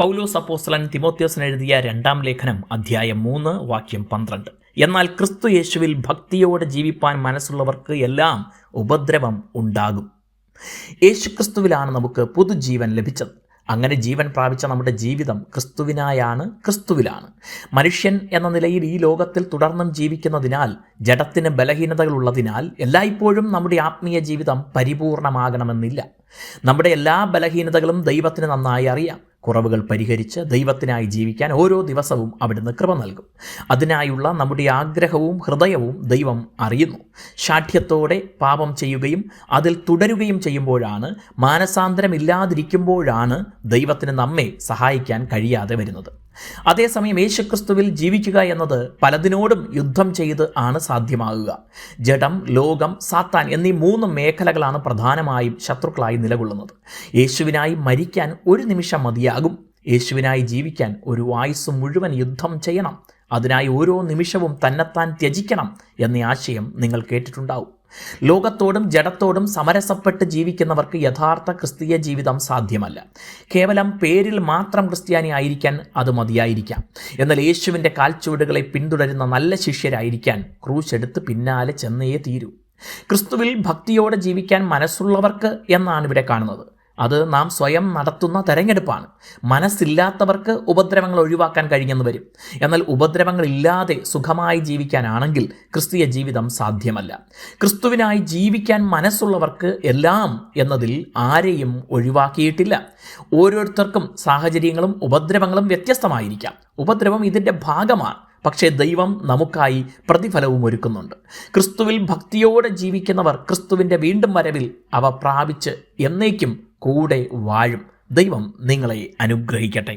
പൗലോസ് അപ്പോസ്തലൻ തിമോഥെയോസിന് എഴുതിയ 2-ാം ലേഖനം അധ്യായം 3 വാക്യം 12. എന്നാൽ ക്രിസ്തു യേശുവിൽ ഭക്തിയോടെ ജീവിപ്പാൻ മനസ്സുള്ളവർക്ക് എല്ലാം ഉപദ്രവം ഉണ്ടാകും. യേശുക്രിസ്തുവിലാണ് നമുക്ക് പുതുജീവൻ ലഭിച്ചത്. അങ്ങനെ ജീവൻ പ്രാപിച്ച നമ്മുടെ ജീവിതം ക്രിസ്തുവിലാണ്. മനുഷ്യൻ എന്ന നിലയിൽ ഈ ലോകത്തിൽ തുടർന്നും ജീവിക്കുന്നതിനാൽ, ജഡത്തിന് ബലഹീനതകളുള്ളതിനാൽ എല്ലായ്പ്പോഴും നമ്മുടെ ആത്മീയ ജീവിതം പരിപൂർണമാകണമെന്നില്ല. നമ്മുടെ എല്ലാ ബലഹീനതകളും ദൈവത്തിന് നന്നായി അറിയാം. കുറവുകൾ പരിഹരിച്ച് ദൈവത്തിനായി ജീവിക്കാൻ ഓരോ ദിവസവും അവിടുന്ന് കൃപ നൽകും. അതിനായുള്ള നമ്മുടെ ആഗ്രഹവും ഹൃദയവും ദൈവം അറിയുന്നു. ശാഠ്യത്തോടെ പാപം ചെയ്യുകയും അതിൽ തുടരുകയും ചെയ്യുമ്പോഴാണ്, മാനസാന്തരമില്ലാതിരിക്കുമ്പോഴാണ് ദൈവത്തിന് നമ്മെ സഹായിക്കാൻ കഴിയാതെ വരുന്നത്. അതേസമയം യേശുക്രിസ്തുവിൽ ജീവിക്കുക എന്നത് പലതിനോടും യുദ്ധം ചെയ്ത് ആണ് സാധ്യമാകുക. ജഡം, ലോകം, സാത്താൻ എന്നീ 3 മേഖലകളാണ് പ്രധാനമായും ശത്രുക്കളായി നിലകൊള്ളുന്നത്. യേശുവിനായി മരിക്കാൻ ഒരു നിമിഷം മതിയാകും. യേശുവിനായി ജീവിക്കാൻ ഒരു ആയുസ്സ് മുഴുവൻ യുദ്ധം ചെയ്യണം. അതിനായി ഓരോ നിമിഷവും തന്നെത്താൻ ത്യജിക്കണം എന്ന ആശയം നിങ്ങൾ കേട്ടിട്ടുണ്ടാവും. ലോകത്തോടും ജഡത്തോടും സമരസപ്പെട്ട് ജീവിക്കുന്നവർക്ക് യഥാർത്ഥ ക്രിസ്തീയ ജീവിതം സാധ്യമല്ല. കേവലം പേരിൽ മാത്രം ക്രിസ്ത്യാനി ആയിരിക്കാൻ അത് മതിയായിരിക്കാം. എന്നാൽ യേശുവിൻ്റെ കാൽച്ചുവടുകളെ പിന്തുടരുന്ന നല്ല ശിഷ്യരായിരിക്കാൻ ക്രൂശെടുത്ത് പിന്നാലെ ചെന്നേ തീരൂ. ക്രിസ്തുവിൽ ഭക്തിയോടെ ജീവിക്കാൻ മനസ്സുള്ളവർക്ക് എന്നാണ് ഇവിടെ കാണുന്നത്. അത് നാം സ്വയം നടത്തുന്ന തെരഞ്ഞെടുപ്പാണ്. മനസ്സില്ലാത്തവർക്ക് ഉപദ്രവങ്ങൾ ഒഴിവാക്കാൻ കഴിഞ്ഞെന്ന് വരും. എന്നാൽ ഉപദ്രവങ്ങളില്ലാതെ സുഖമായി ജീവിക്കാനാണെങ്കിൽ ക്രിസ്തീയ ജീവിതം സാധ്യമല്ല. ക്രിസ്തുവിനായി ജീവിക്കാൻ മനസ്സുള്ളവർക്ക് എല്ലാം എന്നതിൽ ആരെയും ഒഴിവാക്കിയിട്ടില്ല. ഓരോരുത്തർക്കും സാഹചര്യങ്ങളും ഉപദ്രവങ്ങളും വ്യത്യസ്തമായിരിക്കാം. ഉപദ്രവം ഇതിൻ്റെ ഭാഗമാണ്. പക്ഷേ ദൈവം നമുക്കായി പ്രതിഫലവും ഒരുക്കുന്നുണ്ട്. ക്രിസ്തുവിൽ ഭക്തിയോടെ ജീവിക്കുന്നവർ ക്രിസ്തുവിൻ്റെ വീണ്ടും വരവിൽ അവ പ്രാപിച്ച് എന്നേക്കും കൂടെ വാഴും. ദൈവം നിങ്ങളെ അനുഗ്രഹിക്കട്ടെ.